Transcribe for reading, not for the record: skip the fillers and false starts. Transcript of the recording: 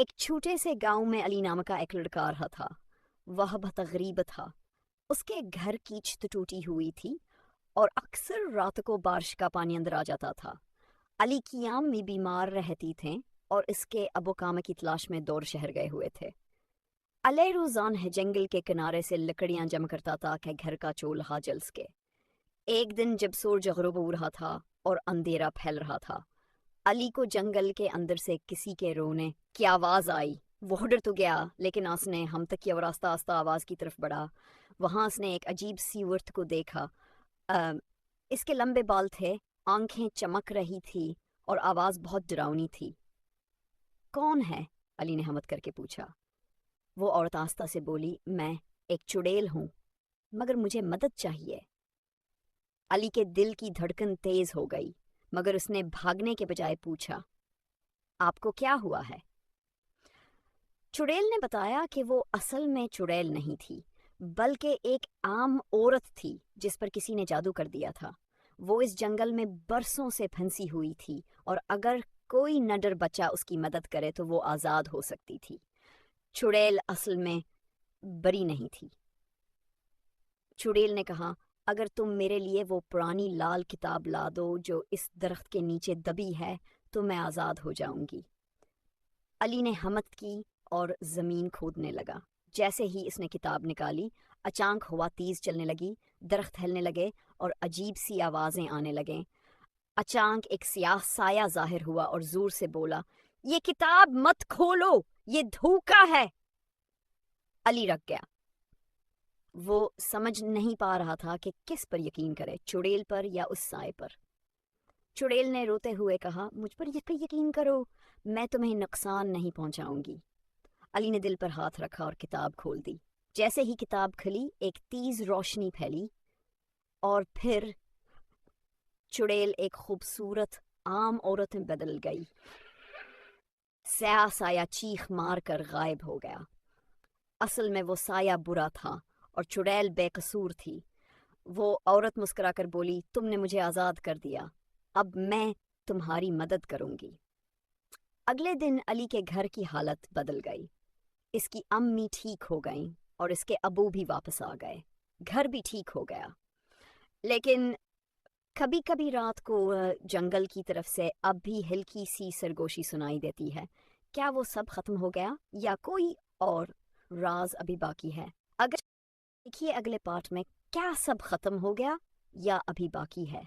ایک چھوٹے سے گاؤں میں علی نام کا ایک لڑکا رہا تھا۔ وہ بہت غریب تھا۔ اس کے گھر کی چھت ٹوٹی ہوئی تھی اور اکثر رات کو بارش کا پانی اندر آ جاتا تھا۔ علی کی امی بیمار رہتی تھیں اور اس کے ابو کام کی تلاش میں دور شہر گئے ہوئے تھے۔ علی روزان جنگل کے کنارے سے لکڑیاں جمع کرتا تھا کہ گھر کا چولہا جل سکے۔ ایک دن جب سورج غروب ہو رہا تھا اور اندھیرا پھیل رہا تھا، علی کو جنگل کے اندر سے کسی کے رونے کی آواز آئی۔ وہ ڈر تو گیا، لیکن اس نے ہم تک کی اور آہستہ آہستہ آواز کی طرف بڑھا۔ وہاں اس نے ایک عجیب سی عورت کو دیکھا۔ اس کے لمبے بال تھے، آنکھیں چمک رہی تھی اور آواز بہت ڈراؤنی تھی۔ کون ہے؟ علی نے ہمت کر کے پوچھا۔ وہ عورت آہستہ سے بولی، میں ایک چڑیل ہوں، مگر مجھے مدد چاہیے۔ علی کے دل کی دھڑکن تیز ہو گئی، مگر اس نے بھاگنے کے بجائے پوچھا، آپ کو کیا ہوا ہے؟ چڑیل نے بتایا کہ وہ اصل میں چڑیل نہیں تھی، بلکہ ایک عام عورت تھی جس پر کسی نے جادو کر دیا تھا۔ وہ اس جنگل میں برسوں سے پھنسی ہوئی تھی اور اگر کوئی نڈر بچہ اس کی مدد کرے تو وہ آزاد ہو سکتی تھی۔ چڑیل اصل میں بری نہیں تھی۔ چڑیل نے کہا، اگر تم میرے لیے وہ پرانی لال کتاب لا دو جو اس درخت کے نیچے دبی ہے تو میں آزاد ہو جاؤں گی۔ علی نے ہمت کی اور زمین کھودنے لگا۔ جیسے ہی اس نے کتاب نکالی، اچانک ہوا تیز چلنے لگی، درخت ہلنے لگے اور عجیب سی آوازیں آنے لگیں۔ اچانک ایک سیاہ سایہ ظاہر ہوا اور زور سے بولا، یہ کتاب مت کھولو، یہ دھوکا ہے۔ علی رک گیا۔ وہ سمجھ نہیں پا رہا تھا کہ کس پر یقین کرے، چڑیل پر یا اس سائے پر۔ چڑیل نے روتے ہوئے کہا، مجھ پر یقین کرو، میں تمہیں نقصان نہیں پہنچاؤں گی۔ علی نے دل پر ہاتھ رکھا اور کتاب کھول دی۔ جیسے ہی کتاب کھلی، ایک تیز روشنی پھیلی اور پھر چڑیل ایک خوبصورت عام عورت میں بدل گئی۔ سیاہ سایہ چیخ مار کر غائب ہو گیا۔ اصل میں وہ سایہ برا تھا اور چڑیل بے قصور تھی۔ وہ عورت مسکرا کر بولی، تم نے مجھے آزاد کر دیا، اب میں تمہاری مدد کروں گی۔ اگلے دن علی کے گھر کی حالت بدل گئی۔ اس کی امی ٹھیک ہو گئیں اور اس کے ابو بھی واپس آ گئے۔ گھر بھی ٹھیک ہو گیا، لیکن کبھی کبھی رات کو جنگل کی طرف سے اب بھی ہلکی سی سرگوشی سنائی دیتی ہے۔ کیا وہ سب ختم ہو گیا یا کوئی اور راز ابھی باقی ہے؟ اگر دیکھیے اگلے پارٹ میں کیا سب ختم ہو گیا یا ابھی باقی ہے۔